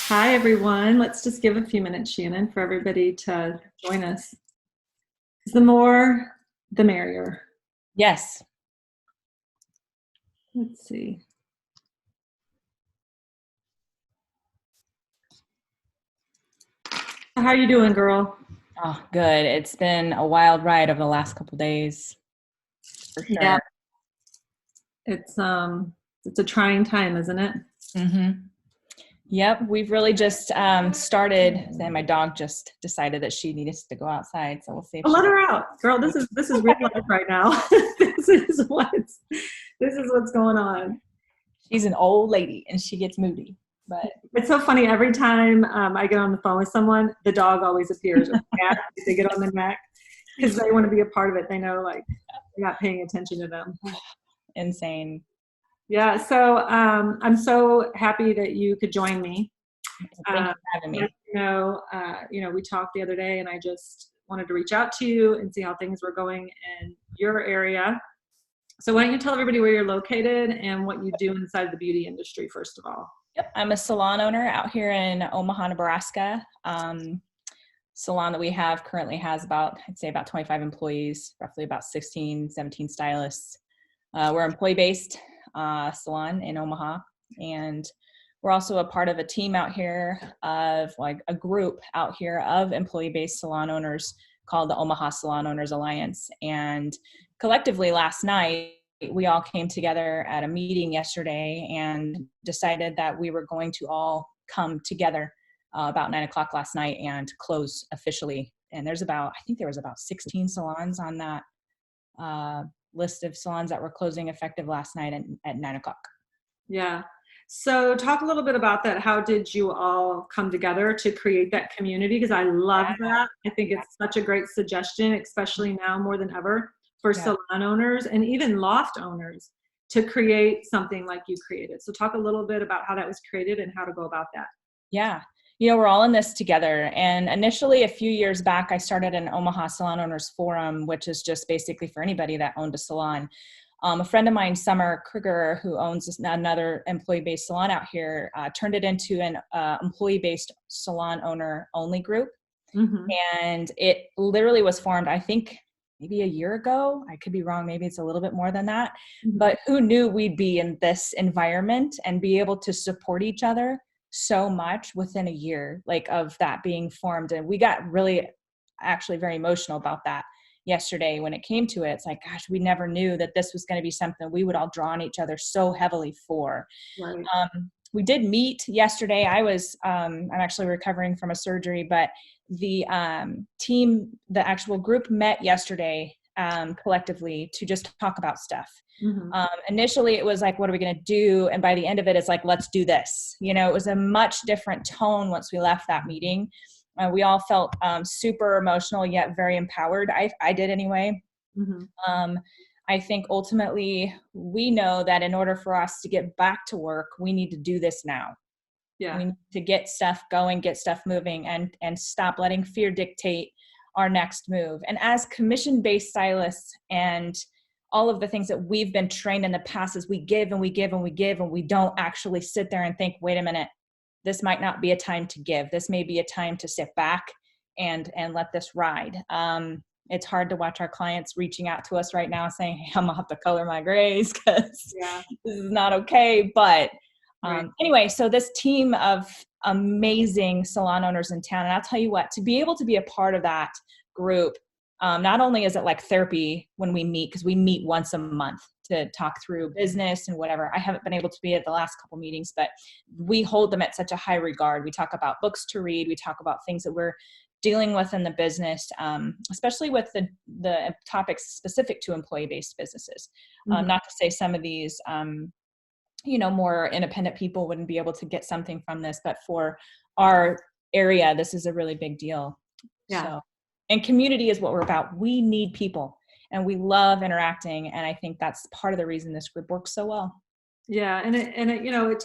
Hi, everyone. Let's just give a few minutes, Shannon, for everybody to join us. The more, the merrier. Yes. Let's see. How are you doing, girl? Oh, good. It's been a wild ride over the last couple of days, for sure. Yeah. It's a trying time, isn't it? Mm-hmm. Yep. We've really just started, and my dog just decided that she needed to go outside. So we'll see if Let her out, girl. This is real life right now. this is what's going on. She's an old lady and she gets moody. But it's so funny. Every time I get on the phone with someone, the dog always appears. They get on the neck because they want to be a part of it. They know, like, you're not paying attention to them. Insane. Yeah. So I'm so happy that you could join me. Thanks for having me. We talked the other day, and I just wanted to reach out to you and see how things were going in your area. So why don't you tell everybody where you're located and what you do inside the beauty industry, first of all? Yep. I'm a salon owner out here in Omaha, Nebraska. Salon that we have currently has about 25 employees, roughly about 16, 17 stylists. We're employee-based salon in Omaha, and we're also a part of a team out here of like a group out here of employee-based salon owners called the Omaha Salon Owners Alliance. And collectively last night, we all came together at a meeting yesterday and decided that we were going to all come together about 9 o'clock last night and close officially. And I think there was about 16 salons on that list of salons that were closing effective last night at 9 o'clock. Yeah. So talk a little bit about that. How did you all come together to create that community? Because I love that. I think it's such a great suggestion, especially now more than ever for salon owners and even loft owners to create something like you created. So talk a little bit about how that was created and how to go about that. Yeah. We're all in this together. And initially, a few years back, I started an Omaha Salon Owners Forum, which is just basically for anybody that owned a salon. A friend of mine, Summer Kruger, who owns another employee-based salon out here, turned it into an employee-based salon owner only group. Mm-hmm. And it literally was formed, I think, maybe a year ago. I could be wrong. Maybe it's a little bit more than that. Mm-hmm. But who knew we'd be in this environment and be able to support each other so much within a year, like, of that being formed. And we got really actually very emotional about that yesterday when it came to it. It's like, gosh, we never knew that this was going to be something we would all draw on each other so heavily for. Right. We did meet yesterday. I'm actually recovering from a surgery, but the team, the actual group met yesterday collectively to just talk about stuff. Mm-hmm. Initially it was like, what are we going to do? And by the end of it, it's like, let's do this. It was a much different tone once we left that meeting. We all felt super emotional, yet very empowered. I did anyway. Mm-hmm. I think ultimately we know that in order for us to get back to work, we need to do this now. Yeah. We need to get stuff going, get stuff moving, and stop letting fear dictate our next move. And as commission-based stylists and all of the things that we've been trained in the past is we give and we give and we give, and we don't actually sit there and think, wait a minute, this might not be a time to give. This may be a time to sit back and let this ride. It's hard to watch our clients reaching out to us right now saying, hey, I'm gonna have to color my grays because this is not okay. But anyway, so this team of amazing salon owners in town, and I'll tell you what, to be able to be a part of that group, not only is it like therapy when we meet, because we meet once a month to talk through business and whatever. I haven't been able to be at the last couple meetings, but we hold them at such a high regard. We talk about books to read. We talk about things that we're dealing with in the business, especially with the topics specific to employee-based businesses. Mm-hmm. Not to say some of these, more independent people wouldn't be able to get something from this, but for our area, this is a really big deal. Yeah. So, and community is what we're about. We need people and we love interacting. And I think that's part of the reason this group works so well. Yeah. And it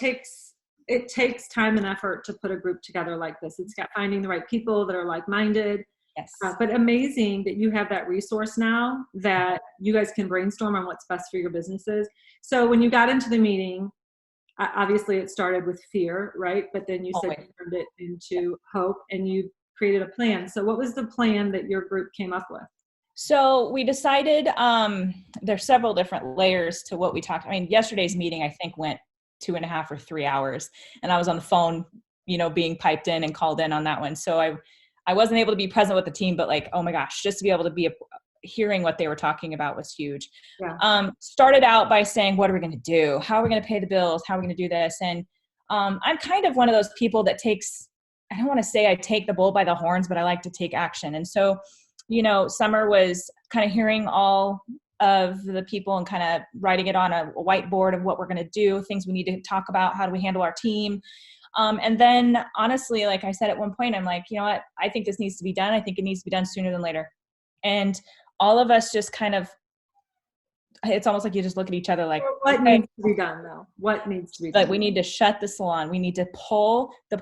takes time and effort to put a group together like this. It's got finding the right people that are like-minded. Yes. But amazing that you have that resource now that you guys can brainstorm on what's best for your businesses. So when you got into the meeting, obviously it started with fear, right? But then you said Always. you turned it into hope and you created a plan. So what was the plan that your group came up with? So we decided, there's several different layers to what we talked. I mean, yesterday's meeting, I think, went 2.5 or 3 hours, and I was on the phone, being piped in and called in on that one. So I wasn't able to be present with the team, but like, oh my gosh, just to be able to be hearing what they were talking about was huge. Yeah. Started out by saying, what are we going to do? How are we going to pay the bills? How are we going to do this? And I'm kind of one of those people that I don't want to say I take the bull by the horns, but I like to take action. And so, Summer was kind of hearing all of the people and kind of writing it on a whiteboard of what we're going to do, things we need to talk about, how do we handle our team. And then honestly, like I said, at one point, I'm like, you know what, I think this needs to be done. I think it needs to be done sooner than later. And all of us just kind of, it's almost like you just look at each other like, what okay, needs to be done though? What needs to be done? like we need to shut the salon. We need to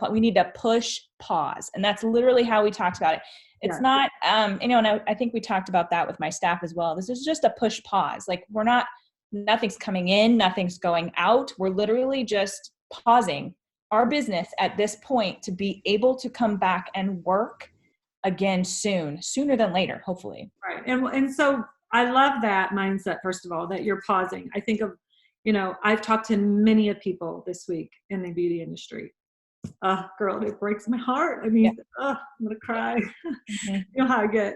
we need to push pause. And that's literally how we talked about it. It's not, and I think we talked about that with my staff as well. This is just a push pause. Like nothing's coming in, nothing's going out. We're literally just pausing our business at this point to be able to come back and work again sooner than later, hopefully. Right. And so I love that mindset, first of all, that you're pausing. I think of, I've talked to many of people this week in the beauty industry. Girl, it breaks my heart. I mean, I'm going to cry. Mm-hmm. You know how I get,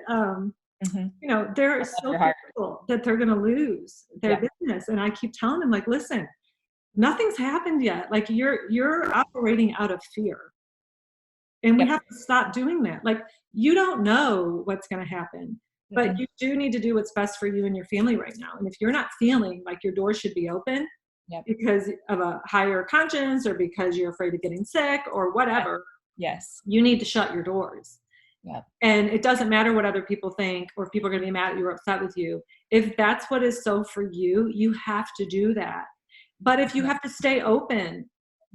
there are so many people that they're going to lose their business. And I keep telling them, like, listen, nothing's happened yet. Like you're operating out of fear. And we have to stop doing that. Like, you don't know what's going to happen, but you do need to do what's best for you and your family right now. And if you're not feeling like your door should be open because of a higher conscience or because you're afraid of getting sick or whatever, you need to shut your doors. And it doesn't matter what other people think or if people are going to be mad at you or upset with you. If that's what is so for you, you have to do that. But if you have to stay open,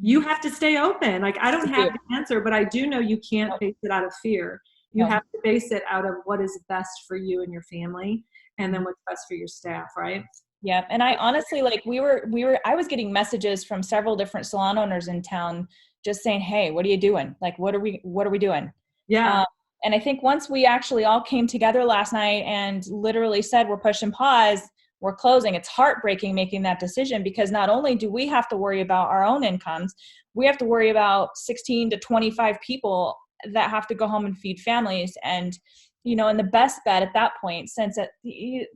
you have to stay open. Like, I don't have the answer, but I do know you can't base it out of fear. You have to base it out of what is best for you and your family, and then what's best for your staff, right? Yeah. And I honestly, like, I was getting messages from several different salon owners in town just saying, hey, what are you doing? Like, what are we doing? Yeah. And I think once we actually all came together last night and literally said, we're pushing pause, we're closing, it's heartbreaking making that decision, because not only do we have to worry about our own incomes, we have to worry about 16 to 25 people that have to go home and feed families. And, and the best bet at that point, since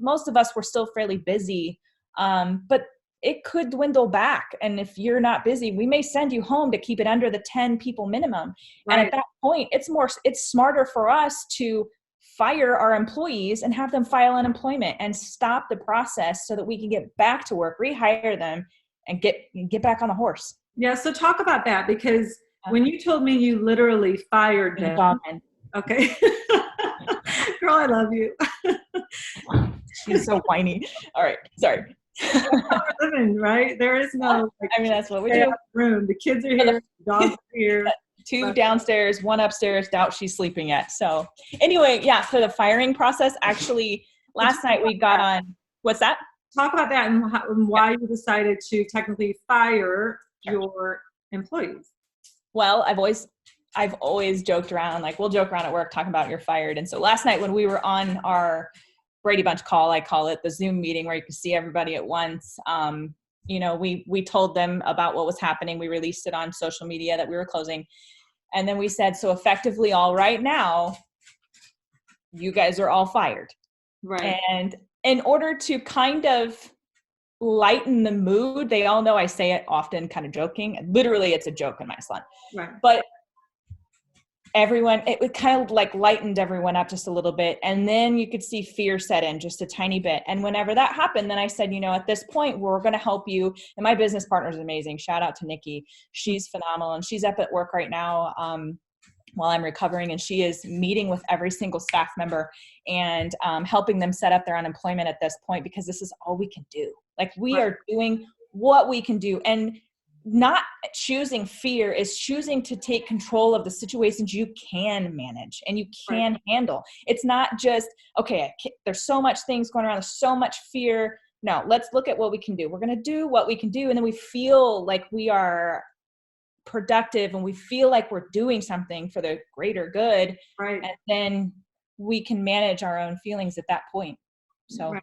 most of us were still fairly busy, but it could dwindle back. And if you're not busy, we may send you home to keep it under the 10 people minimum. Right. And at that point, it's smarter for us to fire our employees and have them file unemployment and stop the process so that we can get back to work, rehire them, and get back on the horse. Yeah. So talk about that, because when you told me you literally fired them. Okay. Girl, I love you. She's so whiny. All right. Sorry. Living, right? There is no, that's what we do. Room. The kids are here. The dogs are here. 2 downstairs, 1 upstairs. Doubt she's sleeping yet. So anyway, so the firing process, actually, last night we got on. What's that? Talk about that and why you decided to technically fire your employees. Well, I've always joked around, like, we'll joke around at work talking about you're fired. And so last night when we were on our Brady Bunch call, I call it the Zoom meeting, where you can see everybody at once. We told them about what was happening. We released it on social media that we were closing. And then we said, so effectively, all right now, you guys are all fired. Right. And in order to kind of lighten the mood, they all know I say it often kind of joking. Literally, it's a joke in my salon. Right. But it kind of like lightened everyone up just a little bit. And then you could see fear set in just a tiny bit. And whenever that happened, then I said, at this point, we're going to help you. And my business partner is amazing. Shout out to Nikki. She's phenomenal. And she's up at work right now while I'm recovering. And she is meeting with every single staff member and helping them set up their unemployment at this point, because this is all we can do. Like, we are doing what we can do. And not choosing fear is choosing to take control of the situations you can manage and you can handle. It's not just, okay, there's so much things going around. There's so much fear. No, let's look at what we can do. We're going to do what we can do. And then we feel like we are productive and we feel like we're doing something for the greater good. Right. And then we can manage our own feelings at that point. So. Right.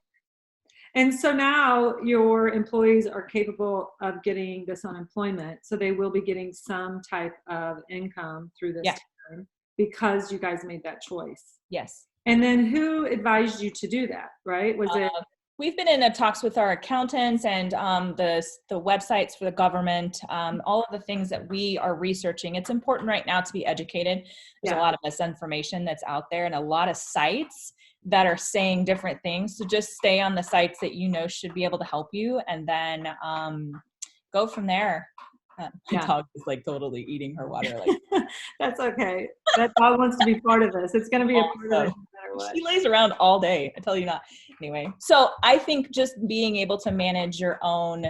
And so now your employees are capable of getting this unemployment. So they will be getting some type of income through this time because you guys made that choice. Yes. And then who advised you to do that, right? Was it? We've been in talks with our accountants and the websites for the government, all of the things that we are researching. It's important right now to be educated. There's a lot of misinformation that's out there and a lot of sites that are saying different things. So just stay on the sites that you know should be able to help you, and then go from there. My dog is like totally eating her water. Like that's okay. That dog wants to be part of this. It's going to be a part of it no matter what. She lays around all day. I tell you not. Anyway, so I think just being able to manage your own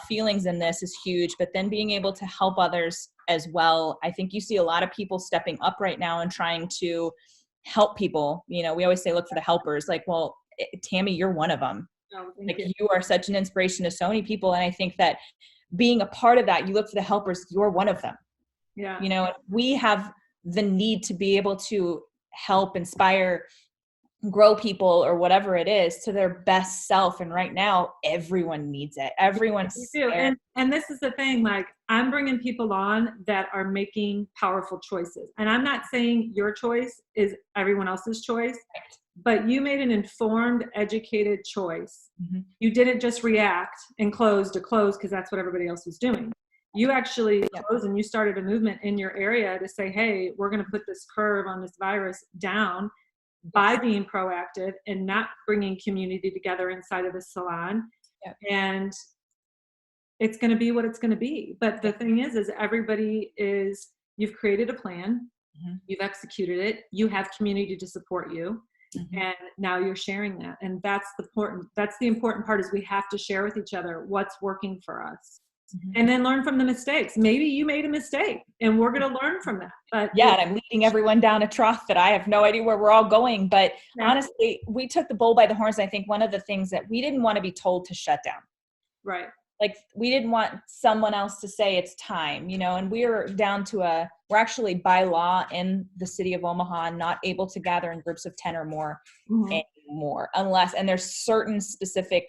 feelings in this is huge, but then being able to help others as well. I think you see a lot of people stepping up right now and trying to help people. You know, we always say, look for the helpers. Like, well, Tammy, you're one of them. Oh, like you are such an inspiration to so many people. And I think that being a part of that, you look for the helpers, you're one of them. Yeah. You know, we have the need to be able to help, inspire, grow people or whatever it is to their best self. And right now, everyone needs it. Everyone's scared. And this is the thing, like I'm bringing people on that are making powerful choices. And I'm not saying your choice is everyone else's choice, but you made an informed, educated choice. Mm-hmm. You didn't just react and close to close because that's what everybody else was doing. You actually closed and you started a movement in your area to say, hey, we're going to put this curve on this virus down by being proactive and not bringing community together inside of the salon. Yep. And it's going to be what it's going to be. But the thing is you've created a plan, mm-hmm. you've executed it, you have community to support you. Mm-hmm. And now you're sharing that. And that's the important part is we have to share with each other what's working for us. Mm-hmm. And then learn from the mistakes. Maybe you made a mistake and we're going to learn from that. But and I'm leading everyone down a trough that I have no idea where we're all going. But honestly, we took the bull by the horns. I think one of the things that we didn't want to be told to shut down. Right. Like we didn't want someone else to say it's time, you know, and we're down to we're actually by law in the city of Omaha not able to gather in groups of 10 or more mm-hmm. anymore and there's certain specific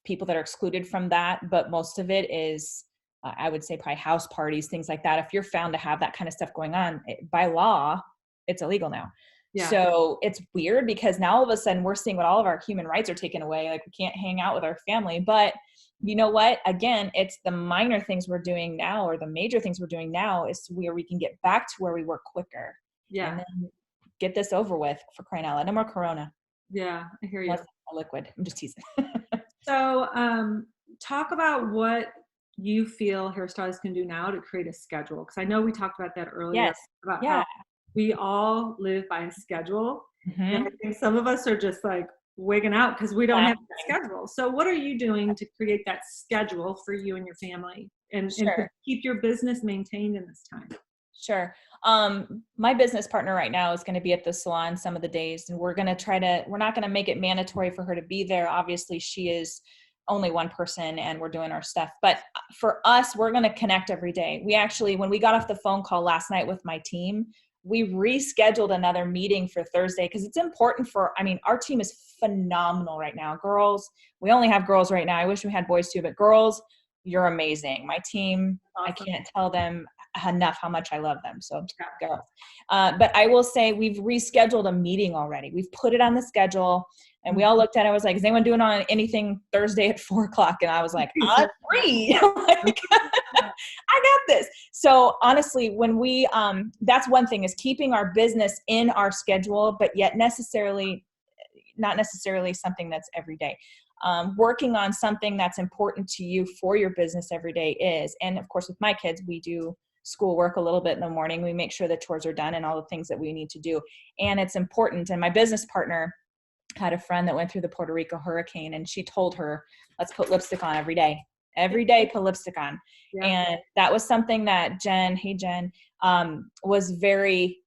people that are excluded from that. But most of it is, I would say probably house parties, things like that. If you're found to have that kind of stuff going on by law, it's illegal now. Yeah. So it's weird because now all of a sudden we're seeing what all of our human rights are taken away. Like we can't hang out with our family, but you know what? Again, it's the minor things we're doing now or the major things we're doing now is where we can get back to where we were quicker. Yeah. And then get this over with for crying out loud. No more Corona. Yeah, I hear you. Less liquid. I'm just teasing. So talk about what you feel hairstylists can do now to create a schedule. Because I know we talked about that earlier. Yes. About how we all live by a schedule. Mm-hmm. And I think some of us are just like wigging out because we don't have a schedule. So what are you doing to create that schedule for you and your family and to keep your business maintained in this time? Sure. My business partner right now is going to be at the salon some of the days, and we're not going to make it mandatory for her to be there. Obviously she is only one person and we're doing our stuff, but for us, we're going to connect every day. We actually, when we got off the phone call last night with my team, we rescheduled another meeting for Thursday because it's important our team is phenomenal right now. Girls, we only have girls right now. I wish we had boys too, but girls, you're amazing. My team, awesome. I can't tell them enough how much I love them. So girls. But I will say we've rescheduled a meeting already. We've put it on the schedule and we all looked at it. I was like, is anyone doing on anything Thursday at 4:00? And I was like, I'm free. I got this. So honestly, when we, that's one thing is keeping our business in our schedule, but yet not necessarily something that's every day. Working on something that's important to you for your business every day is, and of course with my kids, we do schoolwork a little bit in the morning. We make sure the chores are done and all the things that we need to do. And it's important. And my business partner had a friend that went through the Puerto Rico hurricane and she told her, let's put lipstick on every day, put lipstick on. Yeah. And that was something that Jen, was very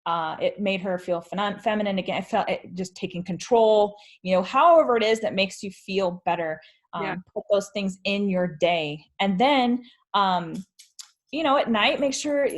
It made her feel feminine again. I felt it just taking control, however it is that makes you feel better. Put those things in your day. And then, at night, make sure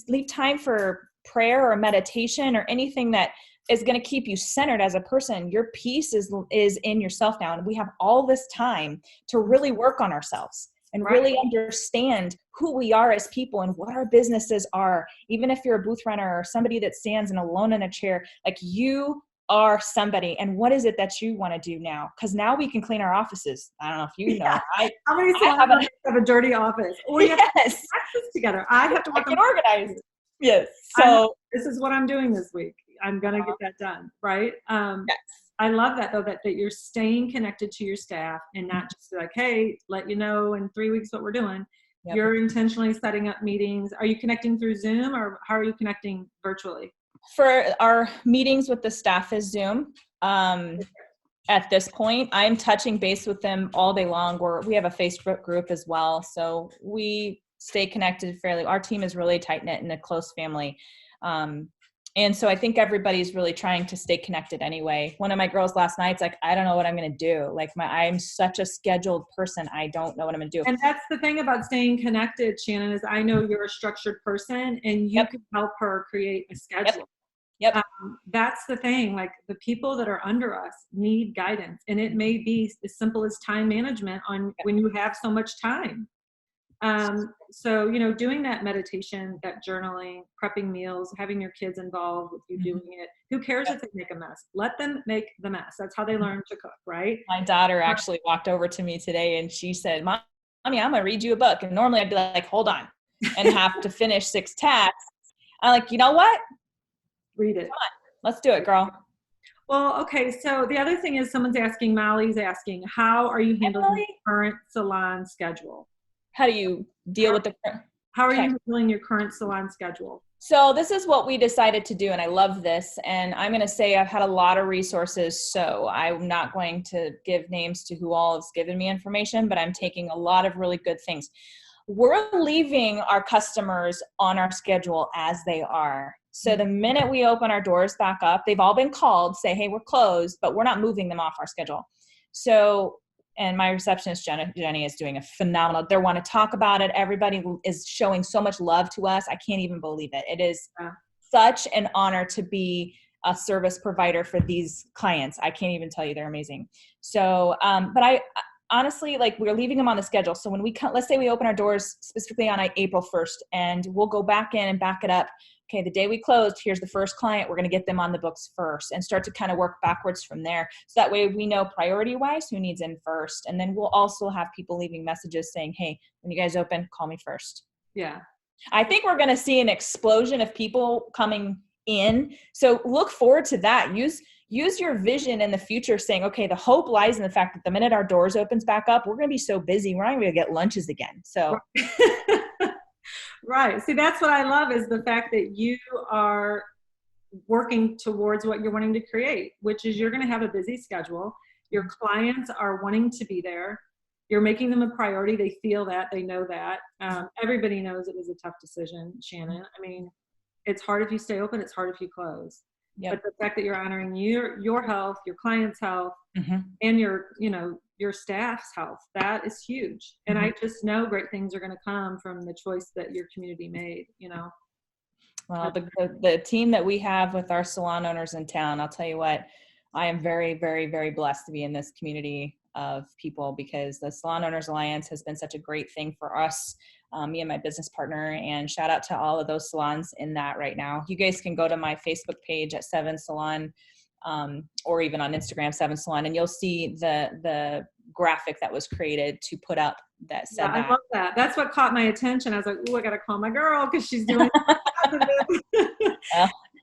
leave time for prayer or meditation or anything that is going to keep you centered as a person. Your peace is in yourself now. And we have all this time to really work on ourselves and really understand who we are as people and what our businesses are. Even if you're a booth runner or somebody that stands alone in a chair, like you are somebody. And what is it that you want to do now? Because now we can clean our offices. I don't know if you know. How many salons have a dirty office? Or you have to practice together. I have to work get organized. Yes. So this is what I'm doing this week. I'm going to get that done. Right. Yes. I love that though, that you're staying connected to your staff and not just like, hey, let you know in 3 weeks what we're doing. Yep. You're intentionally setting up meetings. Are you connecting through Zoom or how are you connecting virtually? For our meetings with the staff is Zoom. At this point, I'm touching base with them all day long. We have a Facebook group as well. So we stay connected fairly. Our team is really tight knit and a close family. And so I think everybody's really trying to stay connected anyway. One of my girls last night's like, I don't know what I'm going to do. Like I'm such a scheduled person. I don't know what I'm going to do. And that's the thing about staying connected, Shannon, is I know you're a structured person and you can help her create a schedule. Yep. That's the thing. Like the people that are under us need guidance, and it may be as simple as time management on when you have so much time. So, doing that meditation, that journaling, prepping meals, having your kids involved with you doing it. Who cares if they make a mess? Let them make the mess. That's how they learn to cook, right? My daughter actually walked over to me today and she said, Mommy, I'm going to read you a book. And normally I'd be like, hold on, and have to finish 6 tasks. I'm like, you know what? Read it. Come on, let's do it, girl. Well, okay. So the other thing is Molly's asking, how are you handling the current salon schedule? How do you deal with how are you handling your current salon schedule? So this is what we decided to do, and I love this. And I'm going to say I've had a lot of resources, so I'm not going to give names to who all has given me information, but I'm taking a lot of really good things. We're leaving our customers on our schedule as they are. So the minute we open our doors back up, they've all been called, say, hey, we're closed, but we're not moving them off our schedule. So, and my receptionist, Jenny, is doing a phenomenal, they want to talk about it. Everybody is showing so much love to us. I can't even believe it. It is such an honor to be a service provider for these clients. I can't even tell you, they're amazing. So, but I honestly, like, we're leaving them on the schedule. So when we come, let's say we open our doors specifically on April 1st, and we'll go back in and back it up. Okay, the day we closed, here's the first client. We're going to get them on the books first and start to kind of work backwards from there. So that way we know priority-wise who needs in first. And then we'll also have people leaving messages saying, hey, when you guys open, call me first. Yeah. I think we're going to see an explosion of people coming in. So look forward to that. Use your vision in the future saying, okay, the hope lies in the fact that the minute our doors opens back up, we're going to be so busy, we're not going to get lunches again. So right. See, that's what I love is the fact that you are working towards what you're wanting to create, which is you're going to have a busy schedule. Your clients are wanting to be there. You're making them a priority. They feel that. They know that. Everybody knows it was a tough decision, Shannon. I mean, it's hard if you stay open. It's hard if you close. But the fact that you're honoring your health, your clients' health, and your staff's health, that is huge. And I just know great things are going to come from the choice that your community made, Well, the team that we have with our salon owners in town, I'll tell you what, I am very, very, very blessed to be in this community of people, because the Salon Owners Alliance has been such a great thing for us, me and my business partner, and shout out to all of those salons in that right now. You guys can go to my Facebook page at 7 Salon, or even on Instagram, 7 Salon, and you'll see the graphic that was created to put up that said that. I love that. That's what caught my attention. I was like, oh, I got to call my girl because she's doing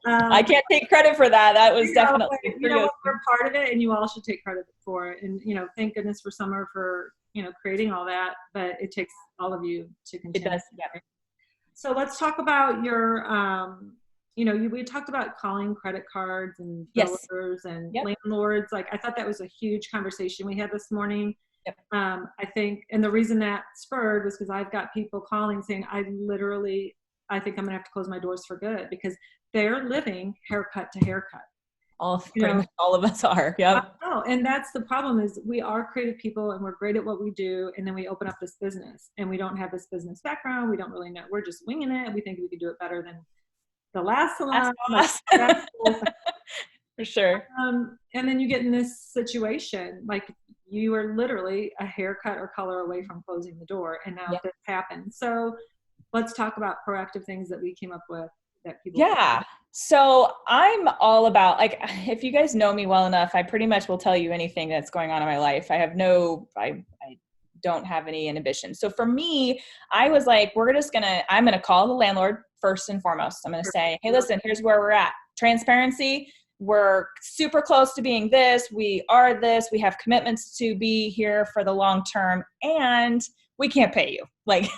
I can't take credit for that. That was definitely we're part of it, and you all should take credit for it. And thank goodness for Summer for creating all that. But it takes all of you to continue. It does. Yeah. So let's talk about your. We talked about calling credit cards and billers and landlords. Like, I thought that was a huge conversation we had this morning. Yep. I think, and the reason that spurred was because I've got people calling saying, I think I'm gonna have to close my doors for good, because they're living haircut to haircut. Pretty much all of us are. Yep. Oh, and that's the problem, is we are creative people and we're great at what we do. And then we open up this business and we don't have this business background. We don't really know. We're just winging it. We think we can do it better than the last salon. For sure. And then you get in this situation, like you are literally a haircut or color away from closing the door. And now this happened. So let's talk about proactive things that we came up with that people. Yeah. So I'm all about, like, if you guys know me well enough, I pretty much will tell you anything that's going on in my life. I don't have any inhibition. So for me, I was like, I'm going to call the landlord first and foremost. I'm going to say, hey, listen, here's where we're at. Transparency. We're super close to being this. We are this. We have commitments to be here for the long term, and we can't pay you. Like,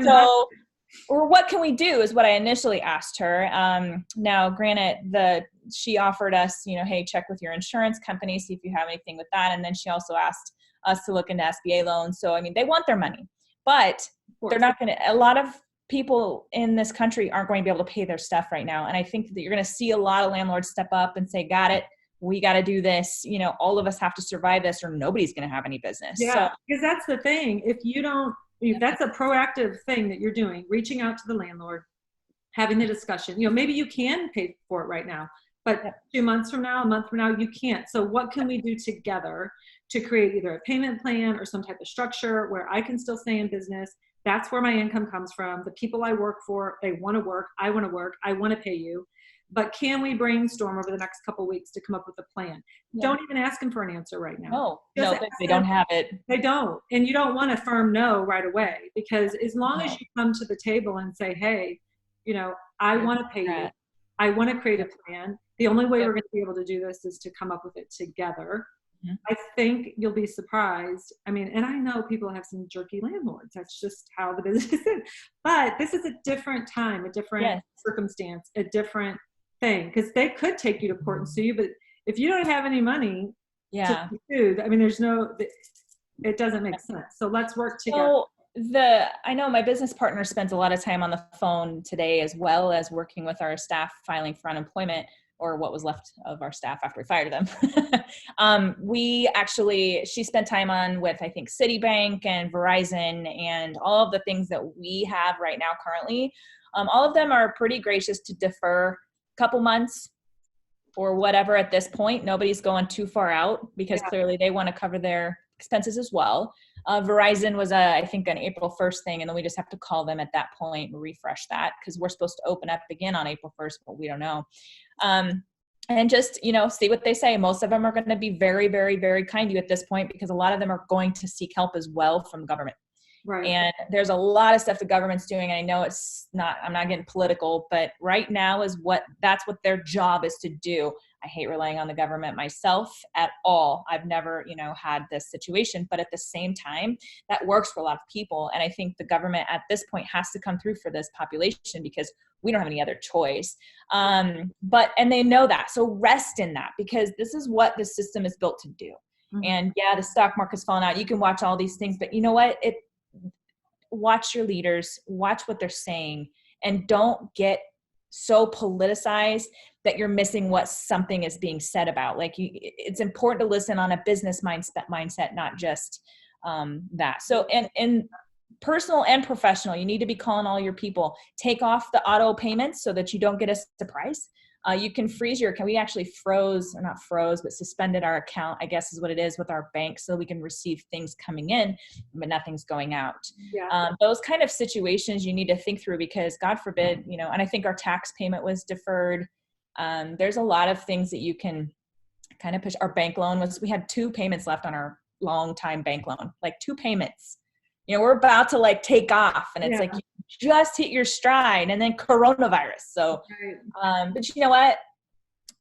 so, or what can we do is what I initially asked her. Now, granted, she offered us, hey, check with your insurance company, see if you have anything with that. And then she also asked us to look into SBA loans. So, I mean, they want their money, but they're not going to, a lot of people in this country aren't going to be able to pay their stuff right now. And I think that you're going to see a lot of landlords step up and say, got it. We got to do this. All of us have to survive this, or nobody's going to have any business. Yeah, because that's the thing. If that's a proactive thing that you're doing, reaching out to the landlord, having the discussion, maybe you can pay for it right now, but 2 months from now, a month from now, you can't. So what can we do together to create either a payment plan or some type of structure where I can still stay in business? That's where my income comes from. The people I work for, they want to work. I want to work. I want to pay you. But can we brainstorm over the next couple of weeks to come up with a plan? Yeah. Don't even ask them for an answer right now. No, they don't have it. They don't. And you don't want a firm no right away, because as long as you come to the table and say, hey, I want to pay you. I want to create a plan. The only way we're going to be able to do this is to come up with it together. I think you'll be surprised. I mean, and I know people have some jerky landlords. That's just how the business is. But this is a different time, a different circumstance, a different thing, because they could take you to court and sue you. But if you don't have any money to be sued, I mean, it doesn't make sense. So let's work together. So I know my business partner spends a lot of time on the phone today, as well as working with our staff filing for unemployment, or what was left of our staff after we fired them. She spent time on with, I think, Citibank and Verizon and all of the things that we have right now currently. All of them are pretty gracious to defer a couple months or whatever at this point. Nobody's going too far out, because clearly they want to cover their expenses as well. Verizon was I think an April 1st thing, and then we just have to call them at that point and refresh that, because we're supposed to open up again on April 1st, but we don't know. And just, see what they say. Most of them are going to be very, very, very kind to you at this point, because a lot of them are going to seek help as well from government. Right. And there's a lot of stuff the government's doing. I know I'm not getting political, but right now that's what their job is to do. I hate relying on the government myself at all. I've never, had this situation, but at the same time, that works for a lot of people. And I think the government at this point has to come through for this population, because we don't have any other choice. And they know that. So rest in that, because this is what the system is built to do. Mm-hmm. And the stock market's falling out. You can watch all these things, but you know what? Watch your leaders, watch what they're saying, and don't get so politicized that you're missing what something is being said about. Like, it's important to listen on a business mindset, not just that. So, and personal and professional, you need to be calling all your people. Take off the auto payments so that you don't get a surprise. You can freeze your account. We actually suspended our account, I guess is what it is, with our bank, so we can receive things coming in, but nothing's going out. Yeah. Those kind of situations you need to think through, because God forbid, and I think our tax payment was deferred. There's a lot of things that you can kind of push. Our bank loan we had 2 payments left on our long time bank loan, like 2 payments. We're about to take off, and it's like, you just hit your stride, and then coronavirus. So, but you know what?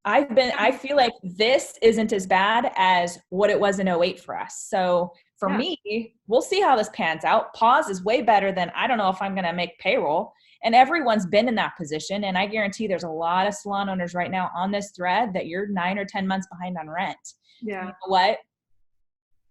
I feel like this isn't as bad as what it was in 2008 for us. So for me, we'll see how this pans out. Pause is way better than, I don't know if I'm going to make payroll. And everyone's been in that position. And I guarantee there's a lot of salon owners right now on this thread that you're 9 or 10 months behind on rent. Yeah. You know what?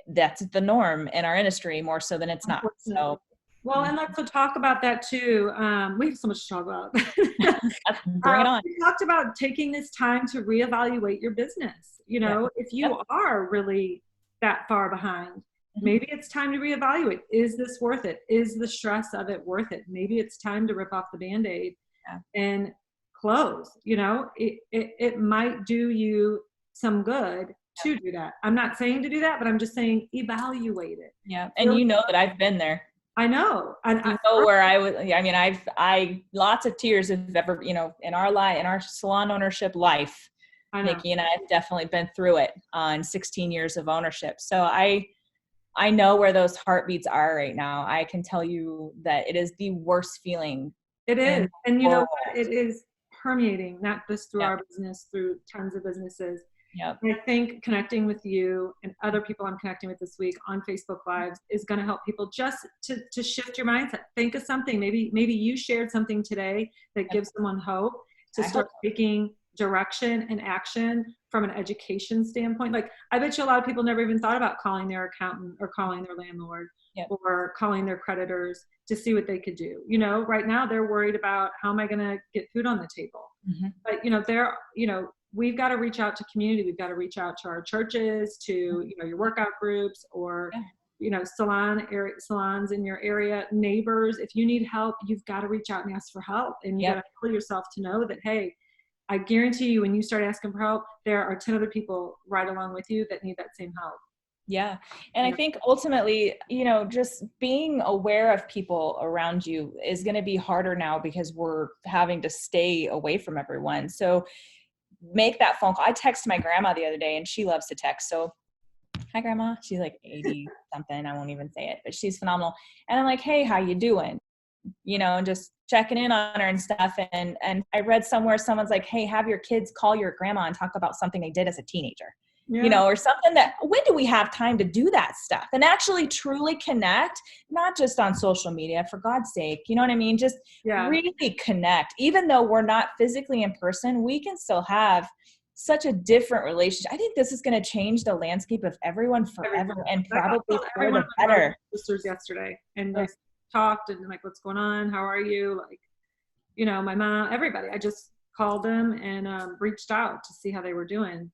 That's the norm in our industry, more so than it's not. So Well, and let's talk about that too. We have so much to talk about. Bring it on. We talked about taking this time to reevaluate your business. You know, if you are really that far behind, maybe it's time to reevaluate. Is this worth it? Is the stress of it worth it? Maybe it's time to rip off the Band-Aid and close. You know, it might do you some good to do that. I'm not saying to do that, but I'm just saying evaluate it. Yeah. And you know that I've been there. I know. You know where I was. I mean, I lots of tears have ever, you know, in our salon ownership life, Nikki and I have definitely been through it on 16 years of ownership. So I know where those heartbeats are right now. I can tell you that it is the worst feeling. It is. And you know what? It is permeating, not just through our business, through tons of businesses. Yep. I think connecting with you and other people I'm connecting with this week on Facebook Lives is going to help people just to shift your mindset. Think of something. Maybe you shared something today that gives someone hope to start taking direction and action from an education standpoint. Like, I bet you a lot of people never even thought about calling their accountant or calling their landlord or calling their creditors to see what they could do. You know, right now they're worried about, how am I going to get food on the table? But, you know, we've got to reach out to community. We've got to reach out to our churches, to, you know, your workout groups, or, you know, salons in your area, neighbors. If you need help, you've got to reach out and ask for help. And you got to tell yourself to know that, hey, I guarantee you, when you start asking for help, there are 10 other people right along with you that need that same help. Yeah. And I think ultimately, you know, just being aware of people around you is going to be harder now because we're having to stay away from everyone. So make that phone call. I texted my grandma the other day, and she loves to text. So, hi grandma. She's like 80 something. I won't even say it, but she's phenomenal. And I'm like, hey, how you doing? You know, and just checking in on her and stuff. And I read somewhere, someone's like, hey, have your kids call your grandma and talk about something they did as a teenager. You know, or something that, when do we have time to do that stuff and actually truly connect, not just on social media, for God's sake, you know what I mean? Just really connect. Even though we're not physically in person, we can still have such a different relationship. I think this is going to change the landscape of everyone forever, and probably for the better. Sisters yesterday, and they talked and like, what's going on? How are you? Like, you know, my mom, everybody. I just called them and reached out to see how they were doing.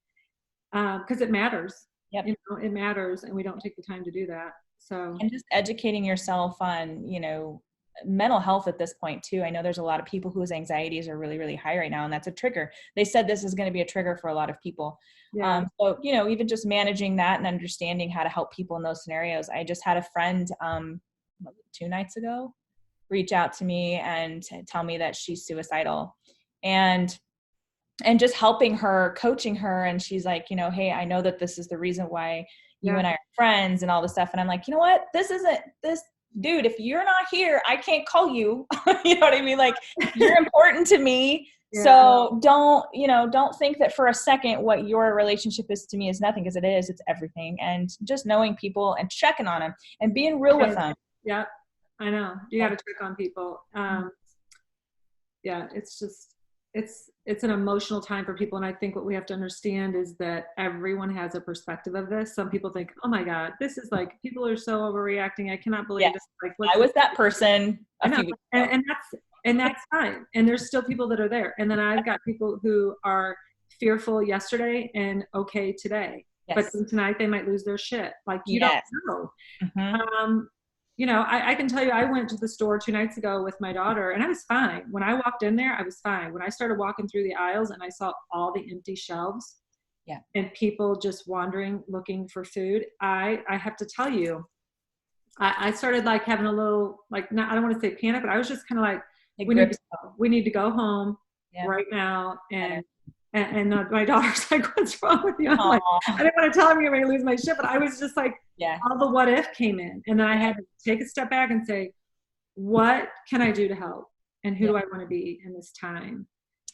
Because it matters. You know, it matters, and we don't take the time to do that. So, and just educating yourself on, you know, mental health at this point too. I know there's a lot of people whose anxieties are really, really high right now, and that's a trigger. They said this is going to be a trigger for a lot of people. So, you know, even just managing that and understanding how to help people in those scenarios. I just had a friend 2 nights ago reach out to me and tell me that she's suicidal, and just helping her, coaching her. And she's like, you know, hey, I know that this is the reason why you and I are friends and all this stuff. And I'm like, you know what? This isn't this, dude, if you're not here, I can't call you. You know what I mean? Like, you're important to me. So don't think that for a second what your relationship is to me is nothing, because it is. It's everything. And just knowing people and checking on them and being real with them. Yeah, I know. You got to check on people. It's just, it's an emotional time for people. And I think what we have to understand is that everyone has a perspective of this. Some people think, oh my God, this is like, people are so overreacting. I cannot believe this. Like, I was that person a few weeks ago. And that's fine. And there's still people that are there. And then I've got people who are fearful yesterday and okay today. But then tonight they might lose their shit. Like, you don't know. You know, I can tell you, I went to the store 2 nights ago with my daughter, and I was fine. When I walked in there, I was fine. When I started walking through the aisles and I saw all the empty shelves and people just wandering, looking for food, I have to tell you, I started like having a little, like, not, I don't want to say panic, but I was just kind of like, we need to go home right now. And my daughter's like, what's wrong with you? I'm like, I didn't want to tell him you're going to lose my shit, but I was just like, all the what if came in. And then I had to take a step back and say, what can I do to help? And who do I want to be in this time?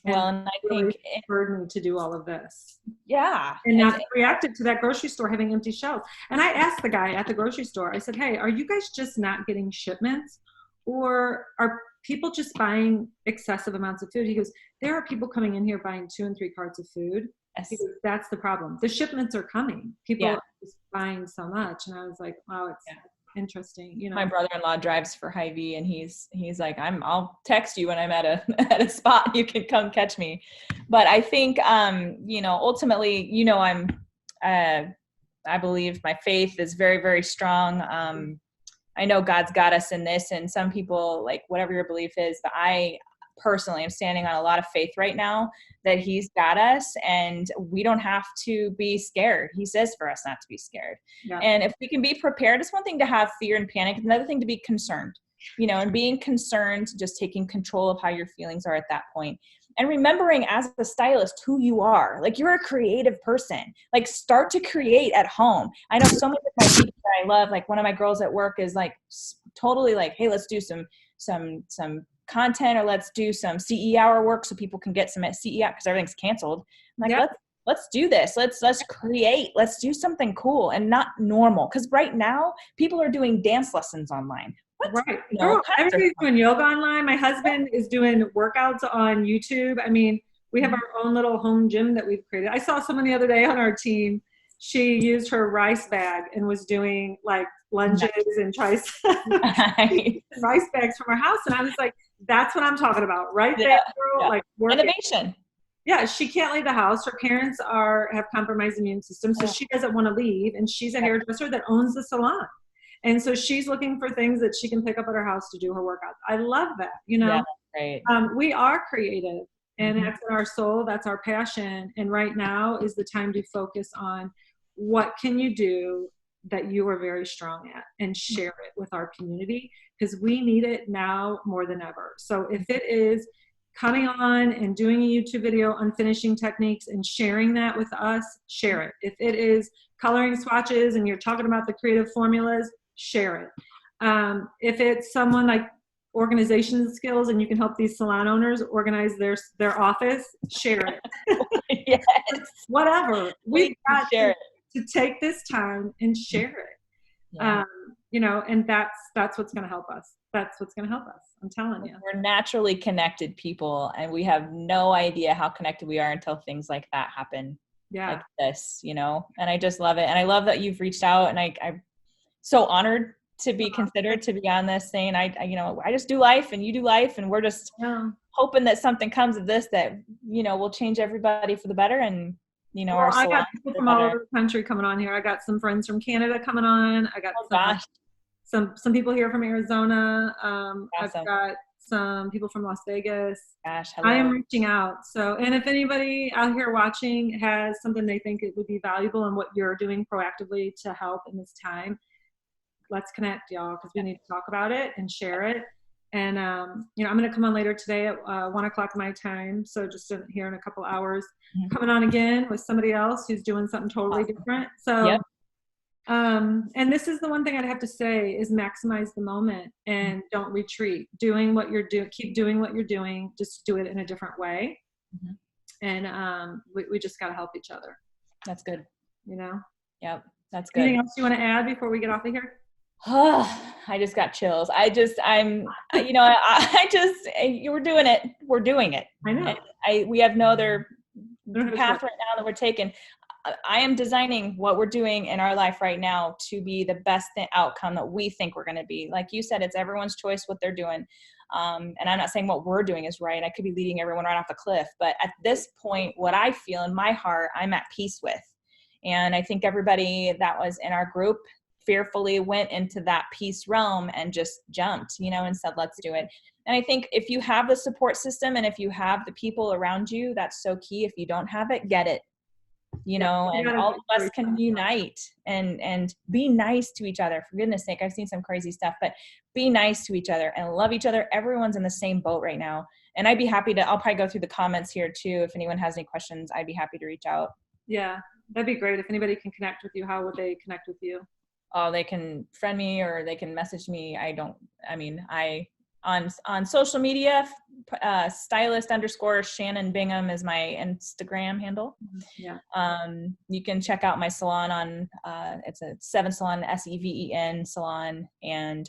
And I think it burdened me to do all of this. And I reacted to that grocery store having empty shelves. And I asked the guy at the grocery store, I said, hey, are you guys just not getting shipments? Or are people just buying excessive amounts of food? He goes, there are people coming in here buying 2 and 3 carts of food. He goes, that's the problem. The shipments are coming. People are just buying so much. And I was like, wow, interesting. You know, my brother-in-law drives for Hy-Vee, and he's like, I'll text you when I'm at a spot. You can come catch me. But I think, you know, ultimately, you know, I believe my faith is very, very strong. I know God's got us in this, and some people, like, whatever your belief is, but I personally am standing on a lot of faith right now that he's got us, and we don't have to be scared. He says for us not to be scared. Yeah. And if we can be prepared, it's one thing to have fear and panic. It's another thing to be concerned, you know, and being concerned, just taking control of how your feelings are at that point. And remembering as a stylist who you are. Like, you're a creative person. Like, start to create at home. I know so many of my people that I love, like one of my girls at work is like totally like, hey, let's do some content, or let's do some CE hour work so people can get some CE out because everything's canceled. I'm like, let's do this. Let's create. Let's do something cool and not normal. Because right now people are doing dance lessons online. Right. Girl, everybody's doing yoga online. My husband is doing workouts on YouTube. I mean, we have our own little home gym that we've created. I saw someone the other day on our team. She used her rice bag and was doing like lunges and triceps, rice bags from her house. And I was like, that's what I'm talking about right there, girl. Yeah. Like, innovation. Yeah, she can't leave the house. Her parents have compromised immune system, so she doesn't want to leave. And she's a hairdresser that owns the salon. And so she's looking for things that she can pick up at her house to do her workouts. I love that, you know. Yeah, we are creative, and that's in our soul. That's our passion. And right now is the time to focus on what can you do that you are very strong at, and share it with our community, because we need it now more than ever. So if it is coming on and doing a YouTube video on finishing techniques and sharing that with us, share it. If it is coloring swatches and you're talking about the creative formulas, share it. If it's someone like organization skills and you can help these salon owners organize their office, share it. Yes. Whatever. We've got to take this time and share it. Yeah. You know, and that's what's going to help us. That's what's going to help us. I'm telling you. We're naturally connected people, and we have no idea how connected we are until things like that happen. Like this, you know, and I just love it. And I love that you've reached out, and I'm so honored to be considered to be on this thing. I just do life and you do life, and we're just hoping that something comes of this that, you know, will change everybody for the better. And, you know, I got people from all over the country coming on here. I got some friends from Canada coming on. I got some people here from Arizona. I've got some people from Las Vegas. Gosh, hello. I am reaching out. So, and if anybody out here watching has something they think it would be valuable in what you're doing proactively to help in this time, let's connect, y'all, because we need to talk about it and share it. And, you know, I'm going to come on later today at 1 o'clock my time. So just here in a couple hours, coming on again with somebody else who's doing something totally different. So, and this is the one thing I'd have to say is maximize the moment and don't retreat. Doing what you're doing, keep doing what you're doing, just do it in a different way. And we just got to help each other. That's good. You know? Yep. That's good. Anything else you want to add before we get off of here? I just got chills. You know, we're doing it. We're doing it. I know. We have no other path right now that we're taking. I am designing what we're doing in our life right now to be the best outcome that we think we're going to be. Like you said, it's everyone's choice what they're doing. And I'm not saying what we're doing is right. I could be leading everyone right off the cliff. But at this point, what I feel in my heart, I'm at peace with. And I think everybody that was in our group fearfully went into that peace realm and just jumped, you know, and said, let's do it. And I think if you have the support system and if you have the people around you, that's so key. If you don't have it, get it. You know, and all of us can unite and be nice to each other. For goodness sake, I've seen some crazy stuff, but be nice to each other and love each other. Everyone's in the same boat right now. And I'd be happy I'll probably go through the comments here too. If anyone has any questions, I'd be happy to reach out. Yeah, that'd be great. If anybody can connect with you, how would they connect with you? Oh, they can friend me or they can message me. On social media, stylist_Shannon Bingham is my Instagram handle. Yeah. You can check out my salon on, it's a 7 Salon, SEVEN Salon. And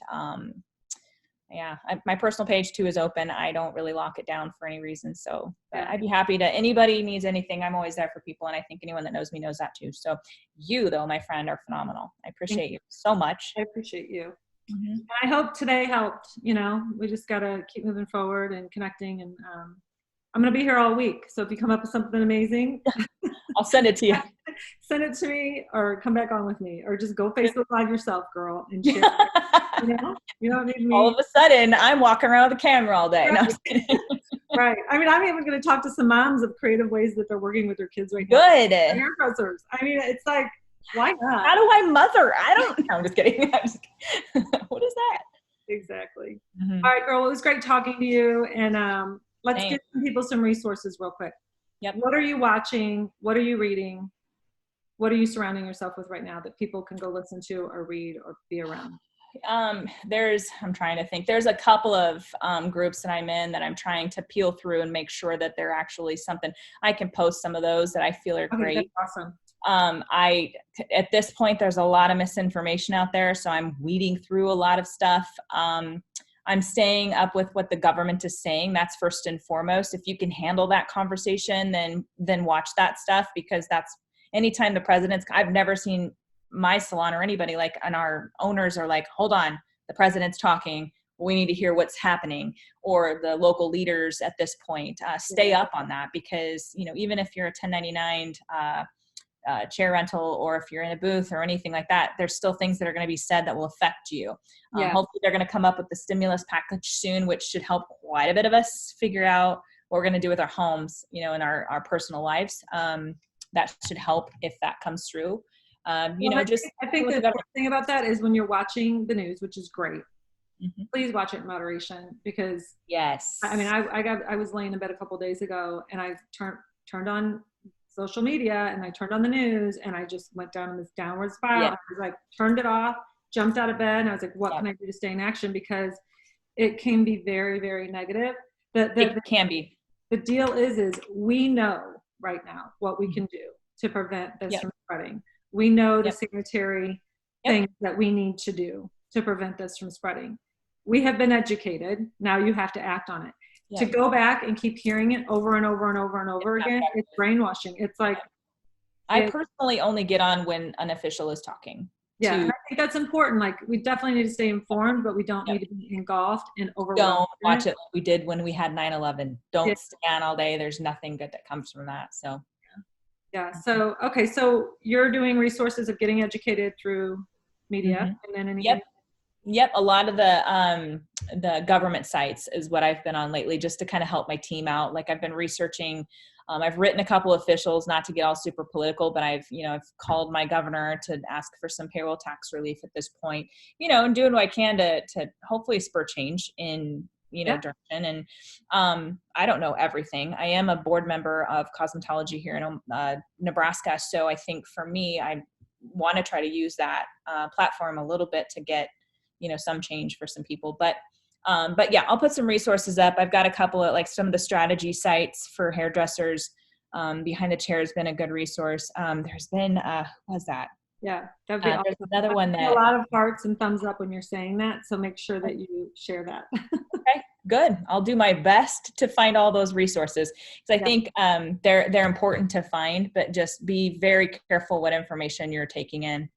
Yeah. My personal page too is open. I don't really lock it down for any reason. So but Yeah. I'd be happy to, anybody needs anything, I'm always there for people. And I think anyone that knows me knows that too. So you though, my friend, are phenomenal. I appreciate you so much. I appreciate you. Mm-hmm. I hope today helped. We just got to keep moving forward and connecting. And I'm going to be here all week. So if you come up with something amazing, I'll send it to you. send it to me or come back on with me or just go Facebook Live yourself, girl, and share it. You don't need me. All of a sudden, I'm walking around with a camera all day. Right. No, I'm just kidding. Right. I mean, I'm even going to talk to some moms of creative ways that they're working with their kids right now. Good. Hairdressers. I mean, it's like, why not? How do I mother? I don't know. I'm just kidding. What is that? Exactly. Mm-hmm. All right, girl. Well, it was great talking to you. And let's give some people some resources real quick. Yep. What are you watching? What are you reading? What are you surrounding yourself with right now that people can go listen to or read or be around? I'm trying to think. There's a couple of groups that I'm in that I'm trying to peel through and make sure that they're actually something. I can post some of those that I feel are great. That's awesome. At this point, there's a lot of misinformation out there, so I'm weeding through a lot of stuff. I'm staying up with what the government is saying. That's first and foremost. If you can handle that conversation, then watch that stuff, because that's anytime the president's, I've never seen my salon or anybody and our owners are like, hold on, the president's talking. We need to hear what's happening, or the local leaders at this point, stay up on that, because, even if you're a 1099, chair rental, or if you're in a booth or anything like that, there's still things that are going to be said that will affect you. Hopefully they're going to come up with the stimulus package soon, which should help quite a bit of us figure out what we're going to do with our homes, in our personal lives. That should help if that comes through. I think the thing about that is when you're watching the news, which is great, mm-hmm. please watch it in moderation, because yes, I mean, I was laying in bed a couple of days ago and I turned on social media and I turned on the news and I just went down in this downward spiral. Yeah. I was like, turned it off, jumped out of bed, and I was like, what can I do to stay in action? Because it can be very, very negative. It can be. The deal is we know right now what we can do to prevent this from spreading. We know the sanitary things that we need to do to prevent this from spreading. We have been educated. Now you have to act on it. To go back and keep hearing it over and over and over and over again, it's brainwashing. It's like, I personally only get on when an official is talking. Yeah, and I think that's important. Like, we definitely need to stay informed, but we don't need to be engulfed and overwhelmed. Don't watch it like we did when we had 9/11. Don't stand all day. There's nothing good that comes from that. So. Yeah. So, okay. So you're doing resources of getting educated through media, and then anything. Yep. A lot of the government sites is what I've been on lately, just to kind of help my team out. Like, I've been researching. I've written a couple of officials, not to get all super political, but I've called my governor to ask for some payroll tax relief at this point, and doing what I can to hopefully spur change in, direction. And I don't know everything. I am a board member of cosmetology here in Nebraska. So I think for me, I want to try to use that platform a little bit to get, some change for some people. But yeah, I'll put some resources up. I've got a couple of some of the strategy sites for hairdressers. Behind the Chair has been a good resource. There's been, what was that? Yeah, that'd be awesome. There's another one that a lot of hearts and thumbs up when you're saying that. So make sure that you share that. Okay, good. I'll do my best to find all those resources, because I think they're important to find, but just be very careful what information you're taking in.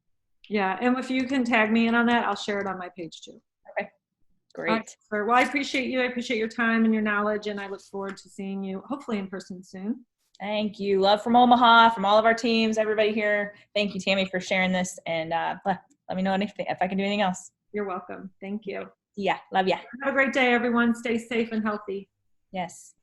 Yeah, and if you can tag me in on that, I'll share it on my page too. Okay, great. Well, I appreciate you. I appreciate your time and your knowledge, and I look forward to seeing you hopefully in person soon. Thank you. Love from Omaha, from all of our teams, everybody here. Thank you, Tammy, for sharing this, and let me know if I can do anything else. You're welcome. Thank you. Yeah, love ya. Have a great day, everyone. Stay safe and healthy. Yes.